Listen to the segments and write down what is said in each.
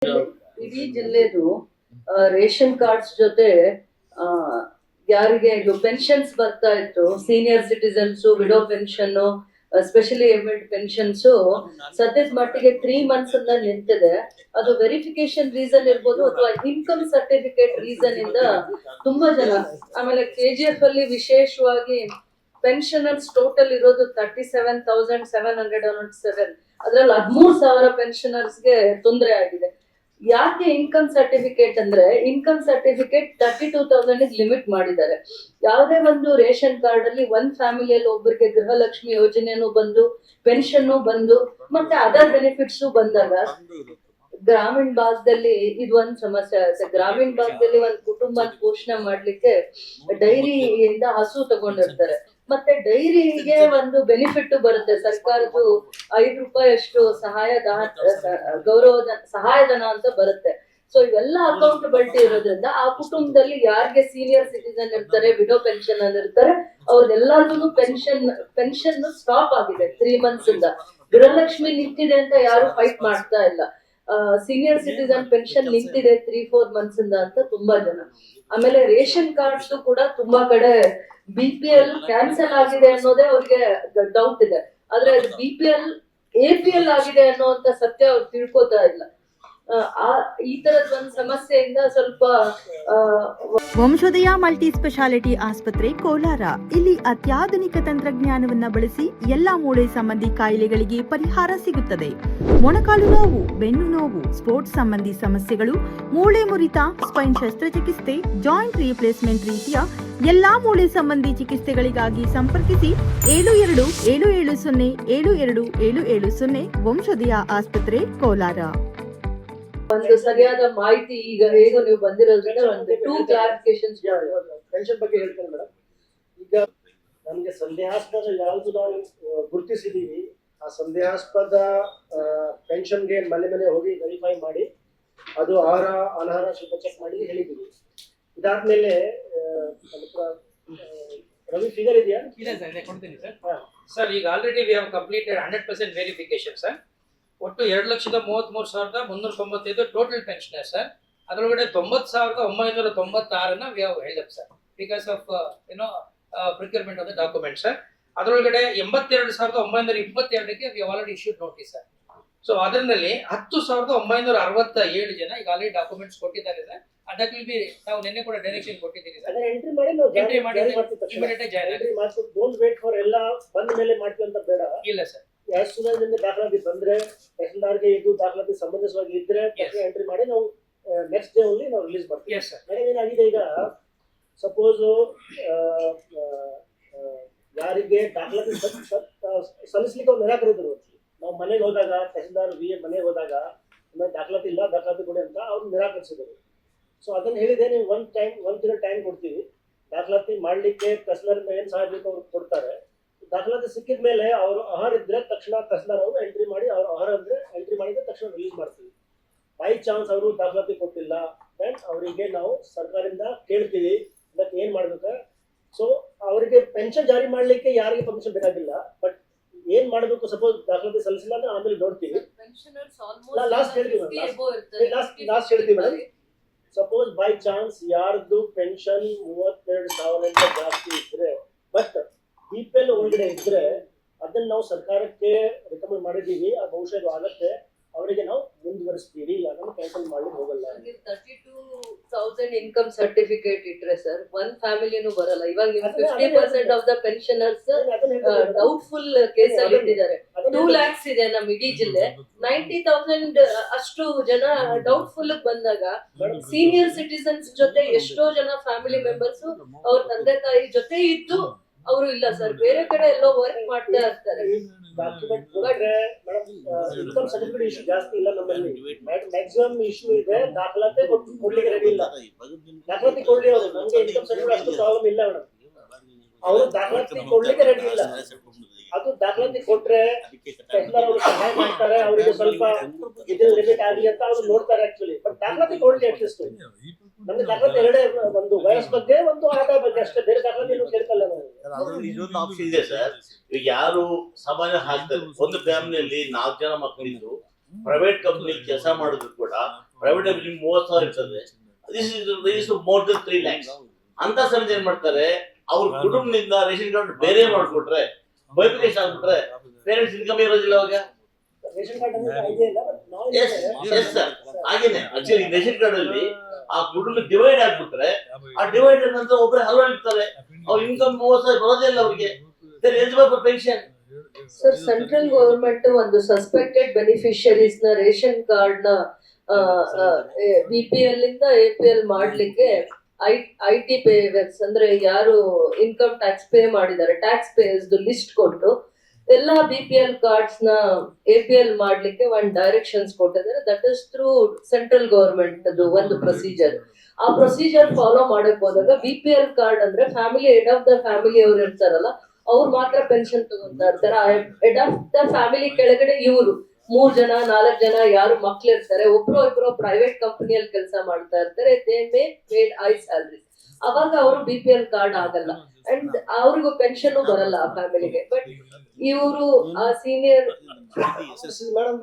ಇಡೀ ಜಿಲ್ಲೆದು ration cards ಜೊತೆ ಯಾರಿಗೆ ಪೆನ್ಷನ್ಸ್ ಬರ್ತಾ ಇತ್ತು, senior citizens, widow pension, specially abled pensions ಸದ್ಯದ ಮಟ್ಟಿಗೆ 3 months ಅಂತ ನಿಂತಿದೆ. ಅದು ವೆರಿಫಿಕೇಶನ್ ರೀಸನ್ ಇರ್ಬೋದು ಅಥವಾ ಇನ್ಕಮ್ ಸರ್ಟಿಫಿಕೇಟ್ ರೀಸನ್ ಇಂದ ತುಂಬಾ ಜನ. ಆಮೇಲೆ KGF ಅಲ್ಲಿ ವಿಶೇಷವಾಗಿ ಪೆನ್ಷನರ್ಸ್ ಟೋಟಲ್ ಇರೋದು 37,707. ಅದ್ರಲ್ಲಿ 13,000 ಪೆನ್ಷನರ್ಸ್ಗೆ ತೊಂದರೆ ಆಗಿದೆ. ಯಾಕೆ ಇನ್ಕಮ್ ಸರ್ಟಿಫಿಕೇಟ್ ಅಂದ್ರೆ, ಇನ್ಕಮ್ ಸರ್ಟಿಫಿಕೇಟ್ 32,000 ಲಿಮಿಟ್ ಮಾಡಿದ್ದಾರೆ. ಯಾವುದೇ ಒಂದು ರೇಷನ್ ಕಾರ್ಡ್ ಅಲ್ಲಿ ಒಂದ್ ಫ್ಯಾಮಿಲಿಯಲ್ಲಿ ಒಬ್ಬರಿಗೆ ಗೃಹಲಕ್ಷ್ಮಿ ಯೋಜನೆನೂ ಬಂದು, ಪೆನ್ಷನ್ ಬಂದು, ಮತ್ತೆ ಅದರ್ ಬೆನಿಫಿಟ್ಸ್ ಬಂದಾಗ ಗ್ರಾಮೀಣ ಭಾಗದಲ್ಲಿ ಇದು ಒಂದ್ ಸಮಸ್ಯೆ ಆಗುತ್ತೆ. ಗ್ರಾಮೀಣ ಭಾಗದಲ್ಲಿ ಒಂದ್ ಕುಟುಂಬ ಪೋಷಣೆ ಮಾಡ್ಲಿಕ್ಕೆ ಡೈರಿಯಿಂದ ಹಸು ತಗೊಂಡಿರ್ತಾರೆ, ಮತ್ತೆ ಡೈರಿಗೆ ಒಂದು ಬೆನಿಫಿಟ್ ಬರುತ್ತೆ. ಸರ್ಕಾರದ್ದು 5 ರೂಪಾಯಿ ಅಷ್ಟು ಸಹಾಯಧನ ಅಂತ ಬರುತ್ತೆ. ಸೊ ಇವೆಲ್ಲ ಅಕೌಂಟಬಿಲಿಟಿ ಇರೋದ್ರಿಂದ ಆ ಕುಟುಂಬದಲ್ಲಿ ಯಾರಿಗೆ ಸೀನಿಯರ್ ಸಿಟಿಸನ್ ಇರ್ತಾರೆ, ವಿಡೋ ಪೆನ್ಷನ್ ಅಲ್ಲಿ ಇರ್ತಾರೆ, ಅವ್ರದೆಲ್ಲರಿಗೂ ಪೆನ್ಷನ್ ಸ್ಟಾಪ್ ಆಗಿದೆ 3 months ಇಂದ. ಗೃಹಲಕ್ಷ್ಮಿ ನಿಂತಿದೆ ಅಂತ ಯಾರು ಫೈಟ್ ಮಾಡ್ತಾ ಇಲ್ಲ. ಸೀನಿಯರ್ ಸಿಟಿಸನ್ ಪೆನ್ಷನ್ ನಿಂತಿದೆ 3-4 months ಇಂದ ಅಂತ ತುಂಬಾ ಜನ. ಆಮೇಲೆ ರೇಷನ್ ಕಾರ್ಡ್ಸ್ ಕೂಡ ತುಂಬಾ ಕಡೆ BPL ಕ್ಯಾನ್ಸಲ್ ಆಗಿದೆ ಅನ್ನೋದೇ ಅವ್ರಿಗೆ ಡೌಟ್ ಇದೆ. ಆದ್ರೆ ಅದು BPL APL ಆಗಿದೆ ಅನ್ನೋಂತ ಸತ್ಯ ಅವ್ರು ತಿಳ್ಕೊತಾ ಇಲ್ಲ. ಈ ತರದ ಒಂದು ಸಮಸ್ಯೆಯಿಂದ ಸ್ವಲ್ಪ ವಂಶೋದಯ ಮಲ್ಟಿ ಸ್ಪೆಷಾಲಿಟಿ ಆಸ್ಪತ್ರೆ ಕೋಲಾರ. ಇಲ್ಲಿ ಅತ್ಯಾಧುನಿಕ ತಂತ್ರಜ್ಞಾನವನ್ನ ಬಳಸಿ ಎಲ್ಲಾ ಮೂಳೆ ಸಂಬಂಧಿ ಕಾಯಿಲೆಗಳಿಗೆ ಪರಿಹಾರ ಸಿಗುತ್ತದೆ. ಮೊಣಕಾಲು ನೋವು, ಬೆನ್ನು ನೋವು, ಸ್ಪೋರ್ಟ್ಸ್ ಸಂಬಂಧಿ ಸಮಸ್ಯೆಗಳು, ಮೂಳೆ ಮುರಿತ, ಸ್ಪೈನ್ ಶಸ್ತ್ರಚಿಕಿತ್ಸೆ, ಜಾಯಿಂಟ್ ರೀಪ್ಲೇಸ್ಮೆಂಟ್ ರೀತಿಯ ಎಲ್ಲಾ ಮೂಳೆ ಸಂಬಂಧಿ ಚಿಕಿತ್ಸೆಗಳಿಗಾಗಿ ಸಂಪರ್ಕಿಸಿ 7270727770 ವಂಶೋದಯ ಆಸ್ಪತ್ರೆ ಕೋಲಾರ. ಒಂದು ಸರಿಯಾದ ಮಾಹಿತಿ ಈಗ ಹೇಗೂ ನೀವು ಬಂದಿರೋದ್ರಿಂದ ಒಂದು 2 ಕ್ಲಾರಿಫಿಕೇಶನ್ಸ್ ಪೆನ್ಷನ್ ಬಗ್ಗೆ ಹೇಳ್ತೇನೆ ಮೇಡಮ್. ಈಗ ನಮಗೆ ಸಂದೇಹಾಸ್ಪದ ಯಾವುದು ನಾವು ಗುರುತಿಸಿದೀವಿ, ಆ ಸಂದೇಹಾಸ್ಪದ ಪೆನ್ಷನ್ಗೆ ಮನೆ ಹೋಗಿ ವೆರಿಫೈ ಮಾಡಿ ಅದು ಆಹಾರ ಅನಹಾರ ಸ್ವಲ್ಪ ಚೆಕ್ ಮಾಡಿ ಹೇಳಿದ್ದೀವಿ. ಇದಾದ್ಮೇಲೆ ರವಿ ಫಿಗರ್ ಇದೆಯಾ? ಇದೆ ಸರ್, ಇದೆ ಕೊಡ್ತೀನಿ ಸರ್. ಸರ್ ಈಗ already we have completed 100% verification sir. ಒಟ್ಟು 2,30,395 ಟೋಟಲ್ ಪೆನ್ಷನರ್ ಸರ್. ಅದರೊಳಗಡೆ 90,996 we have held up sir because of procurement of the document sir. ಅದರೊಳಗಡೆ 82,922ಗೆ we already issued notice sir. So ಅದರಲ್ಲಿ 10,967 ಜನ ಈಗ ಆಲ್ರೆಡಿ ಡಾಕ್ಯುಮೆಂಟ್ಸ್ ಕೊಟ್ಟಿದ್ದಾರೆ sir. ಅದಕ್ಕೆ ವಿಲ್ ಬಿ ನಾವು ನಿನ್ನೆ ಕೂಡ ಡೈರೆಕ್ಷನ್ ಕೊಟ್ಟಿದ್ದೀವಿ ಸರ್. ಎಂಟ್ರಿ ಮಾಡಿ ನಾವು ಎಂಟ್ರಿ ಮಾಡಿ ಇಮಿಡಿಯೇಟ್ ಜಾಯಿನ್ ಆಗಿ ಡೋಂಟ್ ವೇಟ್ ಫಾರ್ ಎಲ್ಲ ಬಂದ ಮೇಲೆ ಮಾಡ್ತೀವಿ ಅಂತ ಬೇಡ. ಇಲ್ಲ ಸರ್, ಎಷ್ಟು ಸುಲಭದಿಂದ ದಾಖಲಾತಿ ಬಂದ್ರೆ ತಹಸೀಲ್ದಾರ್ಗೆ ಇದು ದಾಖಲಾತಿ ಸಂಬಂಧಿಸವಾಗಿ ಇದ್ರೆ ಎಂಟ್ರಿ ಮಾಡಿ ನಾವು ನೆಕ್ಸ್ಟ್ ಡೇ ಓನ್ಲಿ ನಾವು ರಿಲೀಸ್ ಮಾಡ್ತೀವಿ. Yes sir. ಏನಾಗಿದೆ ಈಗ ಸಪೋಸ್ ಯಾರಿಗೆ ದಾಖಲಾತಿ ಸಲ್ಲಿಸ್ಲಿಕ್ಕೆ ಅವ್ರು ನಿರಾಕರಿಸಿದ್ರು, ನಾವು ಮನೆಗೆ ಹೋದಾಗ ತಹಸೀಲ್ದಾರ್ VA ಮನೆಗೆ ಹೋದಾಗ ದಾಖಲಾತಿ ಇಲ್ಲ, ದಾಖಲಾತಿ ಕೊಡಿ ಅಂತ ಅವ್ರು ನಿರಾಕರಿಸಿದ್ರು. ಸೊ ಅದನ್ನ ಹೇಳಿದೆ, ನೀವು ಒಂದ್ ತಿಂಗಳ ಟೈಮ್ ಕೊಡ್ತೀವಿ ದಾಖಲಾತಿ ಮಾಡ್ಲಿಕ್ಕೆ. ತಹಸೀಲ್ದಾರ್ ಏನ್ ಸಹಾಯ ಬೇಕು ಅವ್ರು ಕೊಡ್ತಾರೆ. ದಾಖಲಾತಿ ಸಿಕ್ಕಿದ ಮೇಲೆ ಅವರು ಆಹಾರ ಇದ್ರೆ ತಕ್ಷಣ ತಹಸೀಲ್ದಾರ್ ಅವರು ಎಂಟ್ರಿ ಮಾಡಿ, ಅವ್ರ ಆಹಾರ ಅಂದ್ರೆ ಎಂಟ್ರಿ ಮಾಡಿದ್ರೆ ತಕ್ಷಣ ರಿಲೀಸ್ ಮಾಡ್ತೀವಿ. ಬೈ ಚಾನ್ಸ್ ಅವರು ದಾಖಲಾತಿ ಕೊಟ್ಟಿಲ್ಲ ದೆನ್ ಅವರಿಗೆ ನಾವು ಸರ್ಕಾರದಿಂದ ಕೇಳ್ತೀವಿ ಅದಕ್ಕೆ ಏನ್ ಮಾಡ್ಬೇಕು. ಸೊ ಅವರಿಗೆ ಪೆನ್ಷನ್ ಜಾರಿ ಮಾಡ್ಲಿಕ್ಕೆ ಯಾರಿಗೆ ಪರ್ಮಿಷನ್ ಬೇಕಾಗಿಲ್ಲ, ಬಟ್ ಏನ್ ಮಾಡ್ಬೇಕು ಸಪೋಸ್ ದಾಖಲಾತಿ ಸಲ್ಲಿಸಿಲ್ಲ ಅಂದ್ರೆ ಆಮೇಲೆ ನೋಡ್ತೀವಿ. ಲಾಸ್ಟ್ ಹೇಳ್ತೀವಿ ಮೇಡಮ್. ಸಪೋಸ್ ಬೈ ಚಾನ್ಸ್ ಯಾರ್ದು ಪೆನ್ಷನ್ 32,000 ಜಾಸ್ತಿ ಇದ್ರೆ ಬಟ್ BPL ಒಳಗಡೆ ಇದ್ರೆ ಅದನ್ನ ನಾವು ಸರ್ಕಾರಕ್ಕೆ ರಿಕಮೆಂಡ್ ಮಾಡಿದೀವಿ. ಆ ಬಹುಶಃ ಆಗತ್ತೆ, ಅವರಿಗೆ ನಾವು ಮುಂದುವರಿಸ್ತೀವಿ, ಅದನ್ನು ಕ್ಯಾನ್ಸಲ್ ಮಾಡ್ಲಿಕ್ಕೆ ಹೋಗಲ್ಲ. 32,000 ಇನ್ಕಮ್ ಸರ್ಟಿಫಿಕೇಟ್ ಇಟ್ರೆ ಸರ್ ಒಂದ್ ಫ್ಯಾಮಿಲಿನೂ ಬರಲ್ಲ. ಇವಾಗ 50% of the pensioners doubtful case ಅಲ್ಲಿ ಇಟ್ಟಿದ್ದಾರೆ. 2 lakhs ಇದೆ ನಮ್ ಇಡೀ ಜಿಲ್ಲೆ. 90,000 ಅಷ್ಟು ಜನ ಡೌಟ್ಫುಲ್ ಬಂದಾಗ ಸೀನಿಯರ್ ಸಿಟಿಸನ್ಸ್ ಜೊತೆ ಎಷ್ಟೋ ಜನ ಫ್ಯಾಮಿಲಿ ಮೆಂಬರ್ಸ್ ಅವ್ರ ತಂದೆ ತಾಯಿ ಜೊತೆ ಇದ್ದು ಅವರು ಇಲ್ಲ ಸರ್, ಬೇರೆ ಕಡೆ ಎಲ್ಲೋ ವರ್ಕ್ ಮಾಡ್ತಾ ಇರ್ತಾರೆ. ಡಾಕ್ಯುಮೆಂಟ್ ಕೊಟ್ರೆ ಮೇಡಮ್ ಇನ್ಕಮ್ ಸರ್ಟಿಫಿಕೇಟ್ ಇಶ್ಯೂ ಜಾಸ್ತಿ ಇಲ್ಲ ನಮ್ಮಲ್ಲಿ. ಮ್ಯಾಕ್ಸಿಮಮ್ ಇಶ್ಯೂ ಇದೆ ದಾಖಲಾತಿ ಕೊಡ್ಲಿಕ್ಕೆ ರೆಡಿ ಇಲ್ಲ. ದಾಖಲಾತಿ ಕೊಡ್ಲಿ ಅವರು, ನಮ್ಗೆ ಇನ್ಕಮ್ ಸರ್ಟಿಫಿಕೇಟ್ ಅಷ್ಟು ಪ್ರಾಬ್ಲಮ್ ಇಲ್ಲ ಮೇಡಮ್. ಅವರು ದಾಖಲಾತಿ ಕೊಡ್ಲಿಕ್ಕೆ ರೆಡಿ ಇಲ್ಲ. ಅದು ದಾಖಲಾತಿ ಕೊಟ್ರೆ ಅವರು ಸಹಾಯ ಮಾಡ್ತಾರೆ, ಅವರಿಗೆ ಸ್ವಲ್ಪ ಇದ್ರ ಲಿಮಿಟ್ ಆಗಲಿ ಅಂತ ಅವ್ರು ನೋಡ್ತಾರೆ ಆಕ್ಚುಲಿ. ಬಟ್ ದಾಖಲಾತಿ ಕೊಡ್ಲಿ ಅಟ್ಲೀಸ್ಟ್. ನಮ್ಗೆ ದಾಖಲಾತಿ ಎರಡೇ, ಒಂದು ವಯಸ್ ಬಗ್ಗೆ, ಒಂದು ಆದಾಯ ಬಗ್ಗೆ ಅಷ್ಟೇ, ಬೇರೆ ದಾಖಲಾತಿ ಕೇಳ್ಕಲ್ಲ ನಾವು. ಇನ್ನೊಂದು ಆಪ್ಷನ್ ಇದೆ ಸರ್. ಈಗ ಯಾರು ಸಾಮಾನ್ಯ ಹಾಕ್ತಾರೆ, ಒಂದು ಫ್ಯಾಮಿಲಿಯಲ್ಲಿ 4 ಜನ ಮಕ್ಕಳಿದ್ದು ಪ್ರೈವೇಟ್ ಕಂಪನಿ ಕೆಲಸ ಮಾಡಿದ್ರು ಕೂಡ ಪ್ರೈವೇಟ್ ನಿಮ್ಗೆ 30,000 ಇರ್ತದೆ, ದಿಸ್ ಮೋರ್ ದನ್ 3 lakhs. ಅಂತ ಸಮಯದಲ್ಲಿ ಏನ್ ಮಾಡ್ತಾರೆ, ಅವ್ರ ಕುಟುಂಬದಿಂದ ರೇಷನ್ ಕಾರ್ಡ್ ಬೇರೆ ಮಾಡ್ಕೊಟ್ರೆ, ಬೈಫಿಕೇಶನ್ ಆಗ್ಬಿಟ್ರೆ ಪೇರೆಂಟ್ಸ್ ಇನ್ಕಮ್ ಇರೋದಿಲ್ಲ ಅವಾಗ. ರೇಷನ್ ಕಾರ್ಡ್ ಅಂದ್ರೆ idea ಇಲ್ಲ, but ನಾವು ಎಸ್ ಸರ್, ಹಾಗೇನೆ ಆಕ್ಚುಲಿ ರೇಷನ್ ಕಾರ್ಡ್ ಅಲ್ಲಿ ಆ ಕುಟುಂಬ ಡಿವೈಡ್ ಆಗ್ಬಿಟ್ರೆ, ಆ ಡಿವೈಡ್ ನಂತರ ಒಬ್ಬರೇ ಹಲವಾರು ಅವ್ರ ಇನ್ಕಮ್ 30,000 ಬರೋದೇ ಇಲ್ಲ ಅವ್ರಿಗೆ, eligible for pension. Sir, central government ಒಂದು ಸಸ್ಪೆಕ್ಟೆಡ್ ಬೆನಿಫಿಷರೀಸ್ ನ ರೇಷನ್ ಕಾರ್ಡ್ ನ BPL ಇಂದ APL ಮಾಡ್ಲಿಕ್ಕೆ IT ಪೇಯರ್ಸ್ ಅಂದ್ರೆ ಯಾರು ಇನ್ಕಮ್ ಟ್ಯಾಕ್ಸ್ ಪೇ ಮಾಡಿದ್ದಾರೆ, ಟ್ಯಾಕ್ಸ್ ಪೇಯರ್ಸ್ ಲಿಸ್ಟ್ ಕೊಟ್ಟು ಎಲ್ಲಾ BPL ಕಾರ್ಡ್ಸ್ ನ APL ಮಾಡ್ಲಿಕ್ಕೆ ಒಂದು ಡೈರೆಕ್ಷನ್ಸ್ ಕೊಟ್ಟಿದ್ದಾರೆ. That is through central government ಒಂದು ಪ್ರೊಸೀಜರ್. ಆ ಪ್ರೊಸೀಜರ್ ಫಾಲೋ ಮಾಡಕ್ ಹೋದಾಗ BPL ಕಾರ್ಡ್ ಅಂದ್ರೆ family head of the family ಅವ್ರು ಇರ್ತಾರಲ್ಲ, ಅವ್ರು ಮಾತ್ರ ಪೆನ್ಷನ್ ತಗೊಂತಾ ಇರ್ತಾರೆ. ಹೆಡ್ ಆಫ್ ದ ಫ್ಯಾಮಿಲಿ ಕೆಳಗಡೆ ಇವರು 3 ಜನ 4 ಜನ ಯಾರು ಮಕ್ಳು ಇರ್ತಾರೆ, ಒಬ್ರು ಇಬ್ರು ಪ್ರೈವೇಟ್ ಕಂಪನಿಯಲ್ಲಿ ಕೆಲಸ ಮಾಡ್ತಾ ಇರ್ತಾರೆ. They may paid high salary. ಅವಾಗ ಅವರು BPL ಕಾರ್ಡ್ ಆಗಲ್ಲ ಅಂಡ್ ಅವ್ರಿಗೂ ಪೆನ್ಷನ್ ಬರಲ್ಲ ಆ ಫ್ಯಾಮಿಲಿಗೆ. ಬಟ್ ಇವರು ಆ ಸೀನಿಯರ್ ಮೇಡಮ್,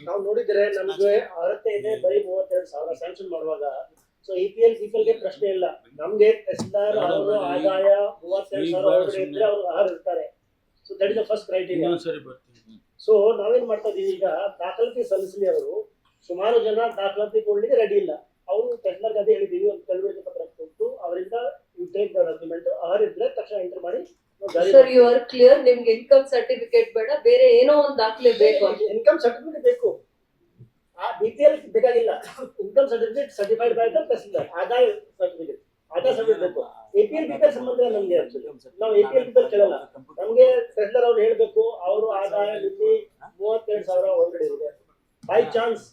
ನಾವು ನೋಡಿದ್ರೆ ನಮ್ಗೆ ಅರ್ಹತೆ ಇದೆ ಬರೀ 32,000 ಸ್ಯಾಂಕ್ಷನ್ ಮಾಡುವಾಗ. ಸೊ EPL ಗೆ ಪ್ರಶ್ನೆ ಇಲ್ಲ. ನಮ್ಗೆ ತಹಸೀಲ್ದಾರ್ ಅವರು ಆದಾಯ 32,000 ಒಳಗಡೆ ಇದ್ರೆ ಅವ್ರು ಅರ್ಹ ಇರ್ತಾರೆ. So that is the first criteria. So ನಾವೇನ್ ಮಾಡ್ತಾ ಇದೀವಿ ಈಗ, ದಾಖಲಾತಿ ಸಲ್ಲಿಸಲಿ. ಅವರು ಸುಮಾರು ಜನ ದಾಖಲಾತಿ ಕೊಡ್ಲಿಕ್ಕೆ ರೆಡಿ ಇಲ್ಲ. ಅವರು ತಹಸೀಲ್ದಾರ್ ಅದೇ ಹೇಳಿದೀವಿ, ಒಂದು ತಿಳುವಳಿಕೆ ಪತ್ರ ಕೊಟ್ಟು ಅವರಿಂದ ಯು ಟೇಕ್ ದ ಡಾಕ್ಯುಮೆಂಟ್, ಅರ್ಹ ಇದ್ರೆ ತಕ್ಷಣ ಎಂಟ್ರಿ ಮಾಡಿ. Sir, you are clear. ನಿಮ್ಗೆ ಇನ್ಕಮ್ ಸರ್ಟಿಫಿಕೇಟ್ ಬೇಡ, ಬೇರೆ ಏನೋ ಒಂದು ದಾಖಲೆ ಬೇಕು. ಇನ್ಕಮ್ ಸರ್ಟಿಫಿಕೇಟ್ ಬೇಕು, ಆ BPL ಬೇಕಾಗಿಲ್ಲ. Income certificate certified by the tahsildar. ಆದಾಯ ಸರ್ಟಿಫಿಕೇಟ್ ಬೇಕು. APL BPL ಸಂಬಂಧ ಇಲ್ಲ ನಮ್ಗೆ. ನಾವು APL BPL ಕೇಳಲ್ಲ. ನಮ್ಗೆ ತಹಸೀಲ್ದಾರ್ ಅವ್ರು ಹೇಳ್ಬೇಕು ಅವರು ಆದಾಯ ಮಿತಿ 32,000 ಒಳಗಡೆ ಇದೆ. ಬೈ ಚಾನ್ಸ್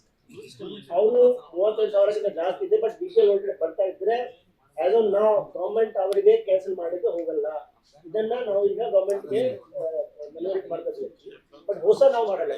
ಅವರು 32,000 ಜಾಸ್ತಿ ಇದೆ, ಬಟ್ BPL ಒಳಗಡೆ ಬರ್ತಾ ಇದ್ರೆ ಆಸ್ ಆನ್ ನಾವು ಗವರ್ಮೆಂಟ್ ಅವರಿಗೆ ಕ್ಯಾನ್ಸಲ್ ಮಾಡಿದ್ರೆ ಹೋಗಲ್ಲ. ಇದನ್ನ ನಾವು ಈಗ ಗವರ್ಮೆಂಟ್ಗೆ ಮನವರಿಕೆ ಮಾಡ್ತಾ ಇದ್ದೀವಿ. ಬಟ್ ಹೊಸ ನಾವು ಮಾಡಲ್ಲ.